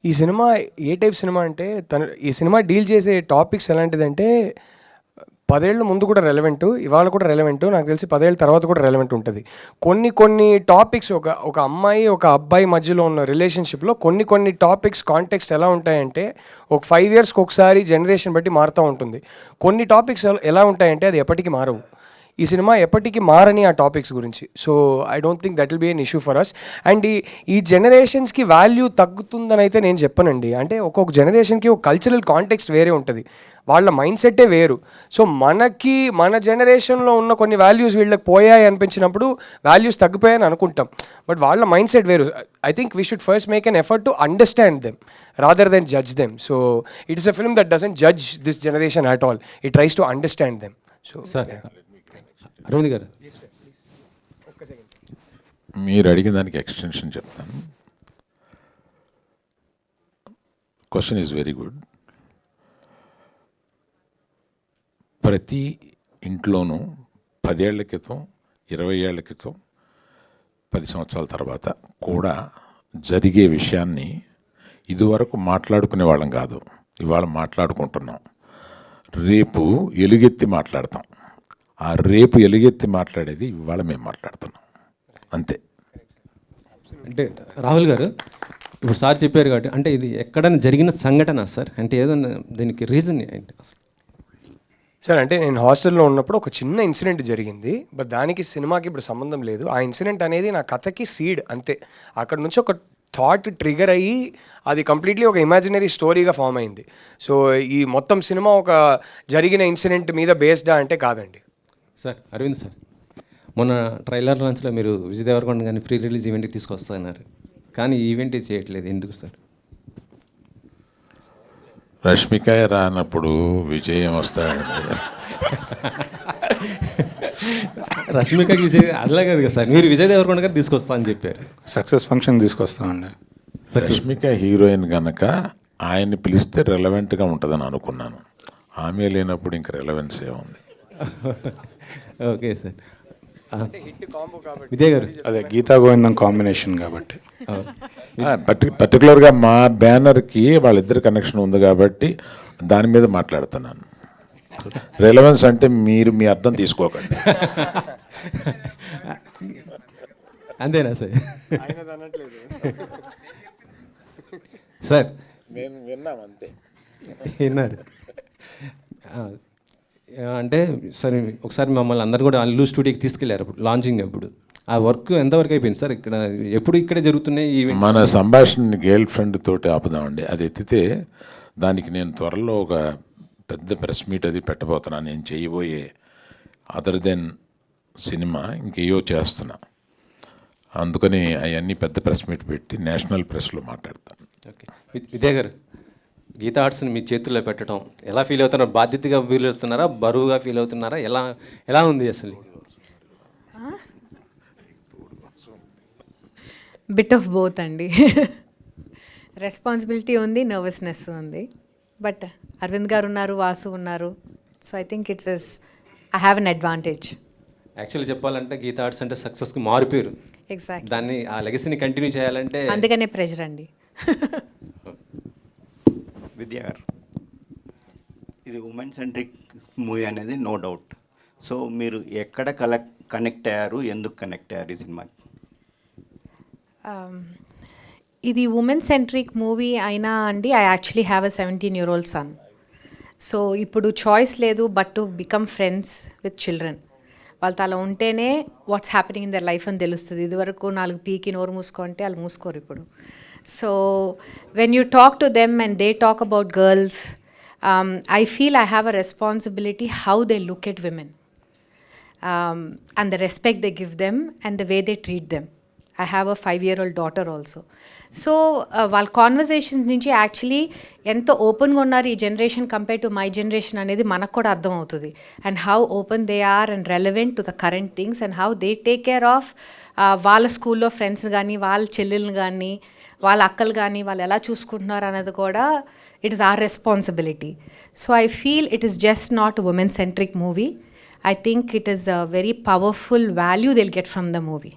ఈ సినిమా ఏ type cinema అంటే ఈ సినిమా డీల్ చేసే టాపిక్స్ ఎలాంటిదంటే 10 ఏళ్ల ముందు కూడా రెలవెంట్, ఇవాళ కూడా రెలవెంట్, నాకు తెలిసి 10 ఏళ్ళ తర్వాత కూడా రెలవెంట్ ఉంటుంది. కొన్ని టాపిక్స్ ఒక అమ్మాయి ఒక అబ్బాయి మధ్యలో ఉన్న రిలేషన్షిప్లో కొన్ని టాపిక్స్ కాంటెక్స్ట్ ఎలా ఉంటాయంటే ఒక 5 ఇయర్స్కి ఒకసారి జనరేషన్ బట్టి మారుతూ ఉంటుంది. కొన్ని టాపిక్స్ ఎలా ఉంటాయంటే అది ఎప్పటికీ మారవు. ఈ సినిమా ఎప్పటికీ మారని ఆ టాపిక్స్ గురించి. So I don't think that will be an issue for us. And ఈ జనరేషన్స్కి వాల్యూ తగ్గుతుందని అయితే నేను చెప్పనండి. అంటే ఒక్కొక్క జనరేషన్కి ఒక కల్చరల్ కాంటెక్స్ట్ వేరే ఉంటుంది, వాళ్ళ మైండ్ సెట్టే వేరు. సో మన జనరేషన్లో ఉన్న కొన్ని వాల్యూస్ వీళ్ళకి పోయాయి అనిపించినప్పుడు వాల్యూస్ తగ్గిపోయాయని అనుకుంటాం, బట్ వాళ్ళ మైండ్ సెట్ వేరు. I think we should first make an effort to understand them rather than judge them. So it is a film that doesn't judge this generation at all, it tries to understand them. So Aravind garu, మీరు అడిగిన దానికి extension చెప్తాను. Question is very good. ప్రతి ఇంట్లోనూ 10 ఏళ్ల క్రితం, 20 ఏళ్ల క్రితం, 10 సంవత్సరాల తర్వాత కూడా జరిగే విషయాన్ని ఇదివరకు మాట్లాడుకునే వాళ్ళం కాదు, ఇవాళ మాట్లాడుకుంటున్నాం. రేపు ఎలుగెత్తి మాట్లాడతాం. ఆ రేపు ఎలుగెత్తి మాట్లాడేది ఇవాళ మేము మాట్లాడుతున్నాం, అంతే. అంటే రాహుల్ గారు, ఇప్పుడు సార్ చెప్పారు కాబట్టి అంటే ఇది ఎక్కడైనా జరిగిన సంఘటన సార్, అంటే ఏదన్నా దీనికి రీజన్ ఏంటి అసలు? సార్ అంటే నేను హాస్టల్లో ఉన్నప్పుడు ఒక చిన్న ఇన్సిడెంట్ జరిగింది, బట్ దానికి సినిమాకి ఇప్పుడు సంబంధం లేదు. ఆ ఇన్సిడెంట్ అనేది నా కథకి సీడ్ అంతే. అక్కడ నుంచి ఒక థాట్ ట్రిగర్ అయ్యి అది కంప్లీట్లీ ఒక ఇమాజినరీ స్టోరీగా ఫామ్ అయింది. సో ఈ మొత్తం సినిమా ఒక జరిగిన ఇన్సిడెంట్ మీద బేస్డా అంటే కాదండి. సార్ అరవింద్ సార్, మొన్న ట్రైలర్ లాంచ్లో మీరు విజయ్ దేవరకొండ కానీ ప్రీ రిలీజ్ ఈవెంట్కి తీసుకొస్తున్నారు, కానీ ఈవెంట్ చేయట్లేదు, ఎందుకు సార్? రష్మిక రానప్పుడు విజయం వస్తాడండి. రష్మికకి విజయ్ అలా కాదు కదా సార్, మీరు విజయ్ దేవరకొండ గారు తీసుకొస్తా అని చెప్పారు. సక్సెస్ ఫంక్షన్ తీసుకొస్తామండి. రష్మిక హీరోయిన్ కనుక ఆయన్ని పిలిస్తే రెలవెంట్గా ఉంటుందని అనుకున్నాను. ఆమె లేనప్పుడు ఇంక రెలవెన్స్ ఏముంది. Okay sir. విజయ్ గారు, అదే గీతా గోవిందం కాంబినేషన్ కాబట్టి పర్టికులర్గా మా బ్యానర్కి వాళ్ళిద్దరి కనెక్షన్ ఉంది కాబట్టి దాని మీద మాట్లాడుతున్నాను. రెలవెన్స్ అంటే మీరు మీ అర్థం తీసుకోకండి. అంతేనా సార్? సార్ మేము విన్నాం అంతే. విన్నారు అంటే సరే, ఒకసారి మమ్మల్ని అందరు కూడా అల్లు స్టూడియోకి తీసుకెళ్లారు అప్పుడు లాంచింగ్ అప్పుడు. ఆ వర్క్ ఎంతవరకు అయిపోయింది సార్? ఇక్కడ ఎప్పుడు ఇక్కడే జరుగుతున్నాయి ఈవెంట్? మన సంభాషణ గర్ల్ ఫ్రెండ్ తోటి ఆపుదామండి. అది ఎత్తితే దానికి నేను త్వరలో ఒక పెద్ద ప్రెస్ మీట్ అది పెట్టబోతున్నాను. నేను చేయబోయే అదర్ దెన్ సినిమా ఇంకేయో చేస్తున్నా, అందుకని అవన్నీ పెద్ద ప్రెస్ మీట్ పెట్టి నేషనల్ ప్రెస్లో మాట్లాడతాను. ఓకే. విజయ్ గారు, గీతా ఆర్ట్స్ని మీ చేతుల్లో పెట్టడం ఎలా ఫీల్ అవుతున్నారు? బాధ్యతగా ఫీల్ అవుతున్నారా, బరువుగా ఫీల్ అవుతున్నారా, ఎలా ఉంది అసలు? బిట్ ఆఫ్ బోత్ అండి. రెస్పాన్సిబిలిటీ ఉంది, నర్వస్నెస్ ఉంది, బట్ అరవింద్ గారు ఉన్నారు, వాసు ఉన్నారు, so I think I have an advantage. Actually చెప్పాలంటే గీతా ఆర్ట్స్ అంటే సక్సెస్కి మారిపోయారు. ఎగ్జాక్ట్. దాన్ని ఆ లెగసీని కంటిన్యూ చేయాలంటే అందుకనే ప్రెషర్ అండి. విద్యా గారు, ఇది ఉమెన్ సెంట్రిక్ మూవీ అనేది నో డౌట్. సో మీరు ఎక్కడ కనెక్ట్ అయ్యారు, ఎందుకు కనెక్ట్ అయ్యారు ఈ సినిమాకి? ఇది ఉమెన్ సెంట్రిక్ మూవీ అయినా అండి, I actually have a 17-year-old son. So ఇప్పుడు చాయిస్ లేదు but to become friends with children. వాళ్ళతో అలా ఉంటేనే what's happening in their life అని తెలుస్తుంది. ఇదివరకు 4 పీకి నోరు మూసుకుంటే వాళ్ళు మూసుకోరు ఇప్పుడు. So when you talk to them and they talk about girls, I feel I have a responsibility how they look at women, and the respect they give them and the way they treat them. I have a 5-year-old daughter also. So వాళ్ళ conversations నుంచి actually ఎంత ఓపెన్గా ఉన్నారు ఈ generation compare to my generation అనేది మనకు కూడా అర్థం అవుతుంది. And how open they are and relevant to the current things and how they take care of వాళ్ళ స్కూల్లో ఫ్రెండ్స్ కానీ, వాళ్ళ చెల్లెలను కానీ, వాళ్ళ అక్కలు కానీ వాళ్ళు ఎలా చూసుకుంటున్నారు అన్నది కూడా it is our responsibility. So I feel it is just not a women-centric movie. I think it is a very powerful value they'll get from the movie.